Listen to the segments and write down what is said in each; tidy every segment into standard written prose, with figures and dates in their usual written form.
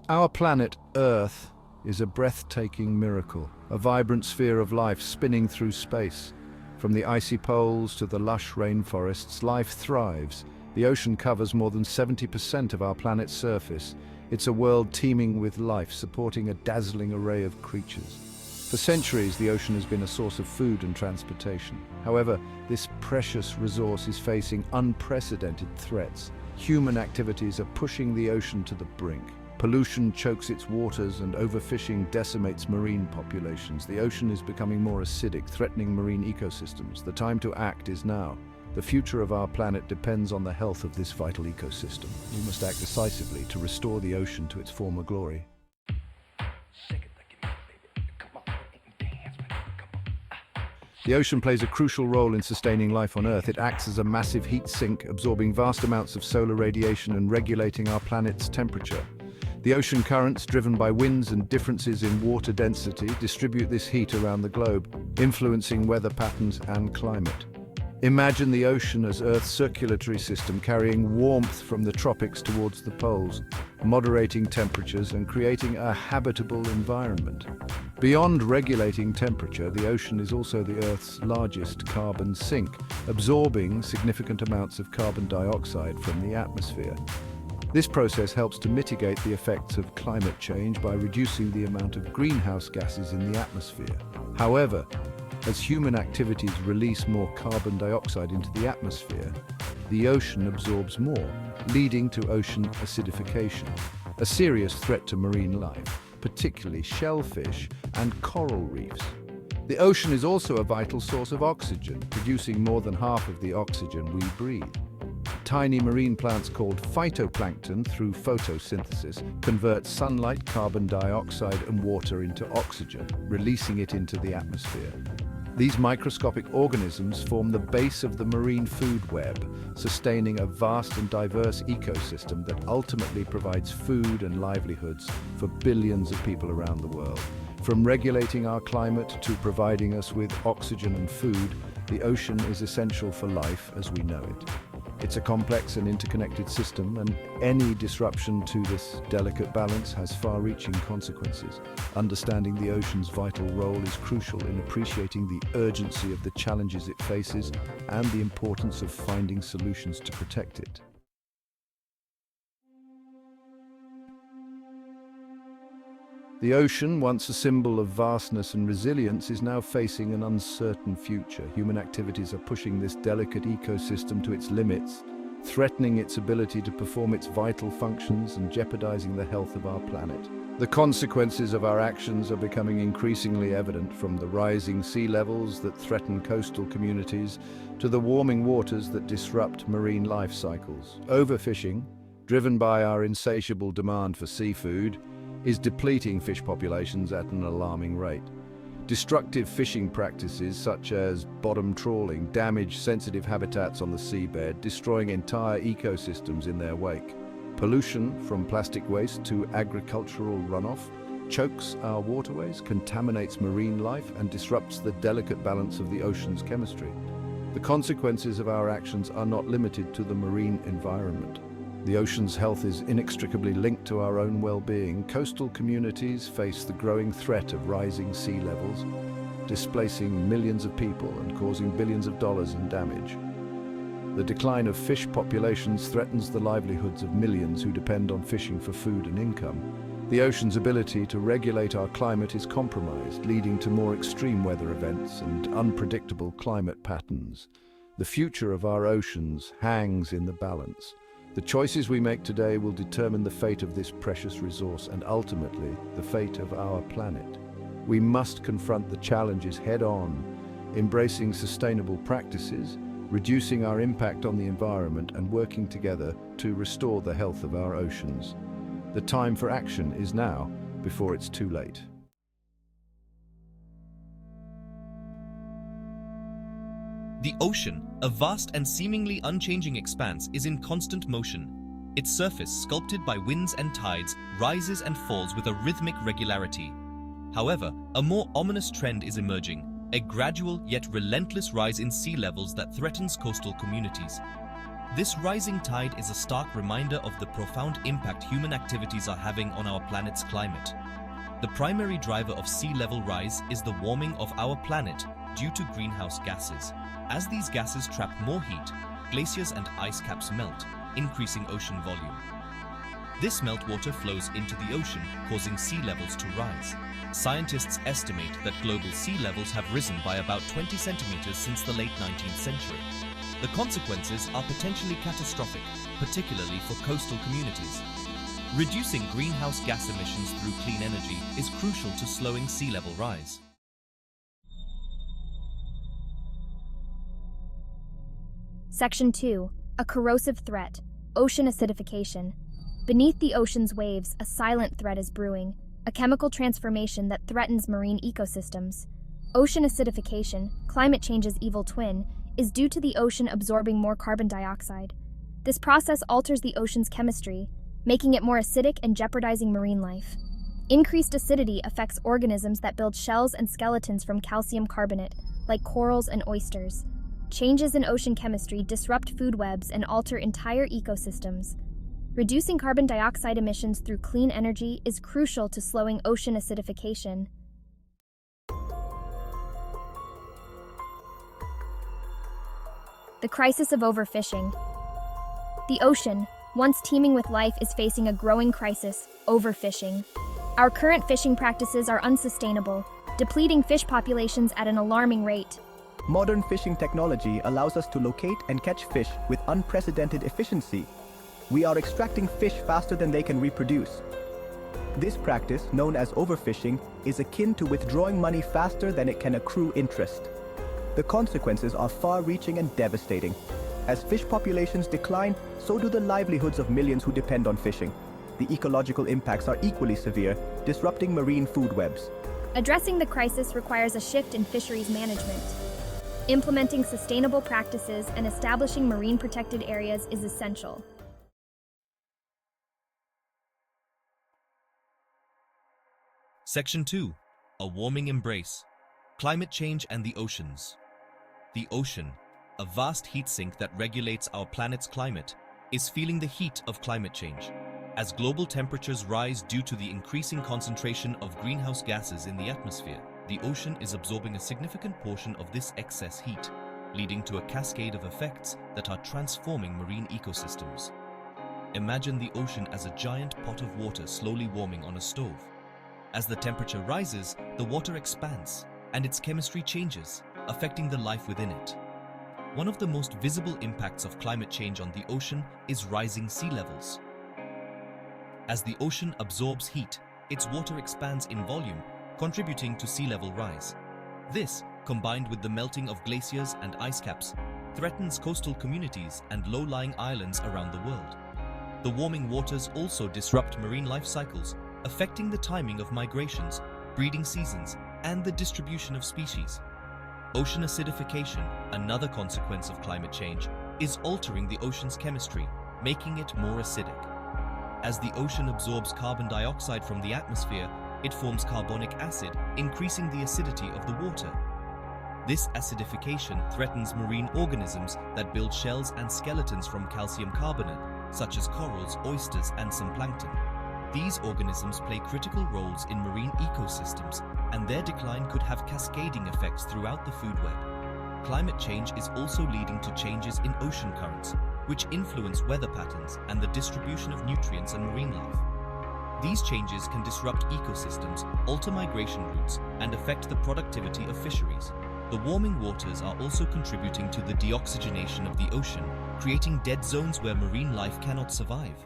Our planet, Earth, is a breathtaking miracle, a vibrant sphere of life spinning through space. From the icy poles to the lush rainforests, life thrives. The ocean covers more than 70% of our planet's surface. It's a world teeming with life, supporting a dazzling array of creatures. For centuries, the ocean has been a source of food and transportation. However, this precious resource is facing unprecedented threats. Human activities are pushing the ocean to the brink. Pollution chokes its waters and overfishing decimates marine populations. The ocean is becoming more acidic, threatening marine ecosystems. The time to act is now. The future of our planet depends on the health of this vital ecosystem. We must act decisively to restore the ocean to its former glory. The ocean plays a crucial role in sustaining life on Earth. It acts as a massive heat sink, absorbing vast amounts of solar radiation and regulating our planet's temperature. The ocean currents, driven by winds and differences in water density, distribute this heat around the globe, influencing weather patterns and climate. Imagine the ocean as Earth's circulatory system, carrying warmth from the tropics towards the poles, moderating temperatures and creating a habitable environment. Beyond regulating temperature, the ocean is also the Earth's largest carbon sink, absorbing significant amounts of carbon dioxide from the atmosphere. This process helps to mitigate the effects of climate change by reducing the amount of greenhouse gases in the atmosphere. However, as human activities release more carbon dioxide into the atmosphere, the ocean absorbs more, leading to ocean acidification, a serious threat to marine life, particularly shellfish and coral reefs. The ocean is also a vital source of oxygen, producing more than half of the oxygen we breathe. Tiny marine plants called phytoplankton, through photosynthesis, convert sunlight, carbon dioxide and water into oxygen, releasing it into the atmosphere. These microscopic organisms form the base of the marine food web, sustaining a vast and diverse ecosystem that ultimately provides food and livelihoods for billions of people around the world. From regulating our climate to providing us with oxygen and food, the ocean is essential for life as we know it. It's a complex and interconnected system, and any disruption to this delicate balance has far-reaching consequences. Understanding the ocean's vital role is crucial in appreciating the urgency of the challenges it faces and the importance of finding solutions to protect it. The ocean, once a symbol of vastness and resilience, is now facing an uncertain future. Human activities are pushing this delicate ecosystem to its limits, threatening its ability to perform its vital functions and jeopardizing the health of our planet. The consequences of our actions are becoming increasingly evident, from the rising sea levels that threaten coastal communities to the warming waters that disrupt marine life cycles. Overfishing, driven by our insatiable demand for seafood, is depleting fish populations at an alarming rate. Destructive fishing practices such as bottom trawling damage sensitive habitats on the seabed, destroying entire ecosystems in their wake. Pollution, from plastic waste to agricultural runoff, chokes our waterways, contaminates marine life, and disrupts the delicate balance of the ocean's chemistry. The consequences of our actions are not limited to the marine environment. The ocean's health is inextricably linked to our own well-being. Coastal communities face the growing threat of rising sea levels, displacing millions of people and causing billions of dollars in damage. The decline of fish populations threatens the livelihoods of millions who depend on fishing for food and income. The ocean's ability to regulate our climate is compromised, leading to more extreme weather events and unpredictable climate patterns. The future of our oceans hangs in the balance. The choices we make today will determine the fate of this precious resource and ultimately the fate of our planet. We must confront the challenges head-on, embracing sustainable practices, reducing our impact on the environment, and working together to restore the health of our oceans. The time for action is now, before it's too late. The ocean, a vast and seemingly unchanging expanse, is in constant motion. Its surface, sculpted by winds and tides, rises and falls with a rhythmic regularity. However, a more ominous trend is emerging, a gradual yet relentless rise in sea levels that threatens coastal communities. This rising tide is a stark reminder of the profound impact human activities are having on our planet's climate. The primary driver of sea level rise is the warming of our planet due to greenhouse gases. As these gases trap more heat, glaciers and ice caps melt, increasing ocean volume. This meltwater flows into the ocean, causing sea levels to rise. Scientists estimate that global sea levels have risen by about 20 centimeters since the late 19th century. The consequences are potentially catastrophic, particularly for coastal communities. Reducing greenhouse gas emissions through clean energy is crucial to slowing sea level rise. Section 2. A corrosive threat. Ocean acidification. Beneath the ocean's waves, a silent threat is brewing, a chemical transformation that threatens marine ecosystems. Ocean acidification, climate change's evil twin, is due to the ocean absorbing more carbon dioxide. This process alters the ocean's chemistry, making it more acidic and jeopardizing marine life. Increased acidity affects organisms that build shells and skeletons from calcium carbonate, like corals and oysters. Changes in ocean chemistry disrupt food webs and alter entire ecosystems. Reducing carbon dioxide emissions through clean energy is crucial to slowing ocean acidification. The crisis of overfishing. The ocean, once teeming with life, is facing a growing crisis: overfishing. Our current fishing practices are unsustainable, depleting fish populations at an alarming rate. Modern fishing technology allows us to locate and catch fish with unprecedented efficiency. We are extracting fish faster than they can reproduce. This practice, known as overfishing, is akin to withdrawing money faster than it can accrue interest. The consequences are far-reaching and devastating. As fish populations decline, so do the livelihoods of millions who depend on fishing. The ecological impacts are equally severe, disrupting marine food webs. Addressing the crisis requires a shift in fisheries management. Implementing sustainable practices and establishing marine protected areas is essential. Section 2. A warming embrace. Climate change and the oceans. The ocean, a vast heat sink that regulates our planet's climate, is feeling the heat of climate change. As global temperatures rise due to the increasing concentration of greenhouse gases in the atmosphere, the ocean is absorbing a significant portion of this excess heat, leading to a cascade of effects that are transforming marine ecosystems. Imagine the ocean as a giant pot of water slowly warming on a stove. As the temperature rises, the water expands, and its chemistry changes, affecting the life within it. One of the most visible impacts of climate change on the ocean is rising sea levels. As the ocean absorbs heat, its water expands in volume, contributing to sea level rise. This, combined with the melting of glaciers and ice caps, threatens coastal communities and low-lying islands around the world. The warming waters also disrupt marine life cycles, affecting the timing of migrations, breeding seasons, and the distribution of species. Ocean acidification, another consequence of climate change, is altering the ocean's chemistry, making it more acidic. As the ocean absorbs carbon dioxide from the atmosphere, it forms carbonic acid, increasing the acidity of the water. This acidification threatens marine organisms that build shells and skeletons from calcium carbonate, such as corals, oysters, and some plankton. These organisms play critical roles in marine ecosystems, and their decline could have cascading effects throughout the food web. Climate change is also leading to changes in ocean currents, which influence weather patterns and the distribution of nutrients and marine life. These changes can disrupt ecosystems, alter migration routes, and affect the productivity of fisheries. The warming waters are also contributing to the deoxygenation of the ocean, creating dead zones where marine life cannot survive.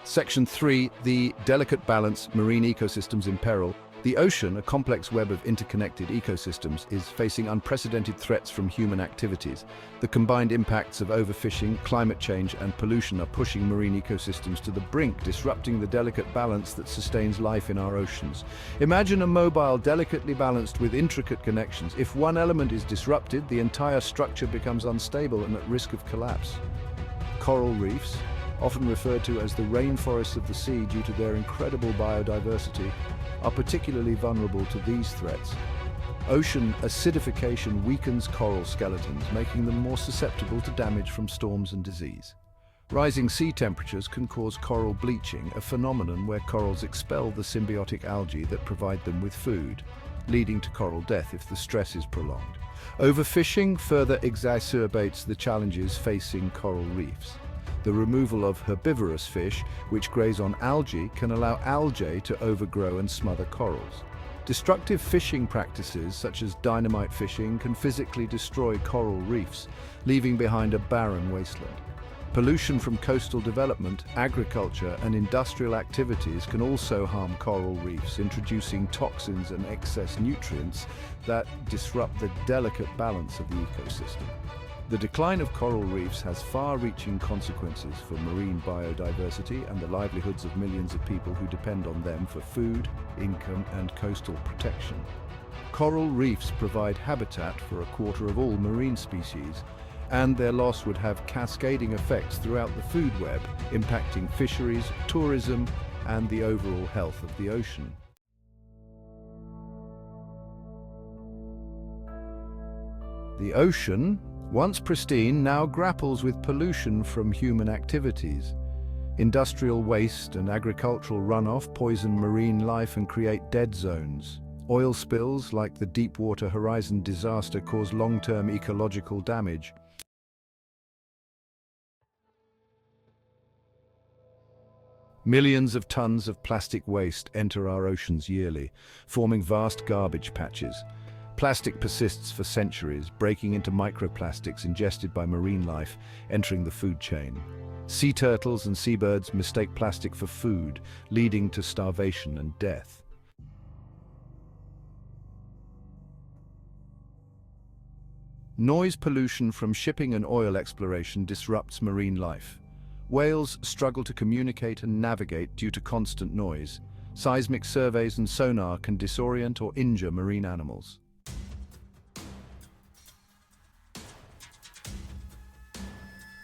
Section 3. The delicate balance, marine ecosystems in peril. The ocean, a complex web of interconnected ecosystems, is facing unprecedented threats from human activities. The combined impacts of overfishing, climate change, and pollution are pushing marine ecosystems to the brink, disrupting the delicate balance that sustains life in our oceans. Imagine a mobile, delicately balanced with intricate connections. If one element is disrupted, the entire structure becomes unstable and at risk of collapse. Coral reefs, often referred to as the rainforests of the sea due to their incredible biodiversity, are particularly vulnerable to these threats. Ocean acidification weakens coral skeletons, making them more susceptible to damage from storms and disease. Rising sea temperatures can cause coral bleaching, a phenomenon where corals expel the symbiotic algae that provide them with food, leading to coral death if the stress is prolonged. Overfishing further exacerbates the challenges facing coral reefs. The removal of herbivorous fish, which graze on algae, can allow algae to overgrow and smother corals. Destructive fishing practices, such as dynamite fishing, can physically destroy coral reefs, leaving behind a barren wasteland. Pollution from coastal development, agriculture, and industrial activities can also harm coral reefs, introducing toxins and excess nutrients that disrupt the delicate balance of the ecosystem. The decline of coral reefs has far-reaching consequences for marine biodiversity and the livelihoods of millions of people who depend on them for food, income, and coastal protection. Coral reefs provide habitat for a quarter of all marine species, and their loss would have cascading effects throughout the food web, impacting fisheries, tourism, and the overall health of the ocean. The ocean, once pristine, now grapples with pollution from human activities. Industrial waste and agricultural runoff poison marine life and create dead zones. Oil spills, like the Deepwater Horizon disaster, cause long-term ecological damage. Millions of tons of plastic waste enter our oceans yearly, forming vast garbage patches. Plastic persists for centuries, breaking into microplastics ingested by marine life, entering the food chain. Sea turtles and seabirds mistake plastic for food, leading to starvation and death. Noise pollution from shipping and oil exploration disrupts marine life. Whales struggle to communicate and navigate due to constant noise. Seismic surveys and sonar can disorient or injure marine animals.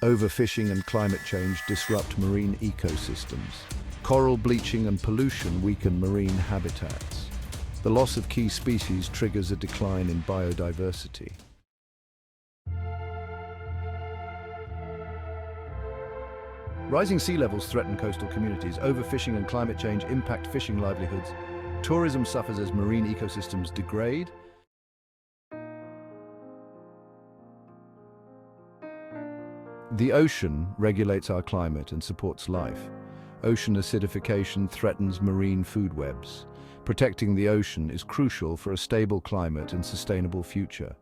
Overfishing and climate change disrupt marine ecosystems. Coral bleaching and pollution weaken marine habitats. The loss of key species triggers a decline in biodiversity. Rising sea levels threaten coastal communities. Overfishing and climate change impact fishing livelihoods. Tourism suffers as marine ecosystems degrade. The ocean regulates our climate and supports life. Ocean acidification threatens marine food webs. Protecting the ocean is crucial for a stable climate and sustainable future.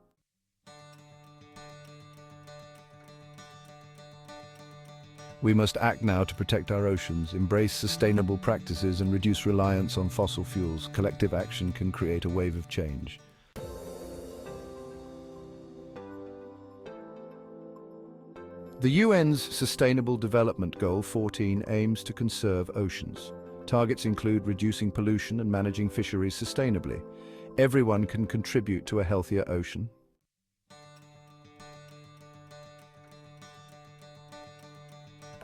We must act now to protect our oceans, embrace sustainable practices, and reduce reliance on fossil fuels. Collective action can create a wave of change. The UN's Sustainable Development Goal 14 aims to conserve oceans. Targets include reducing pollution and managing fisheries sustainably. Everyone can contribute to a healthier ocean.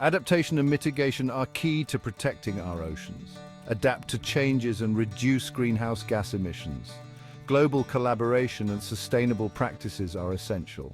Adaptation and mitigation are key to protecting our oceans. Adapt to changes and reduce greenhouse gas emissions. Global collaboration and sustainable practices are essential.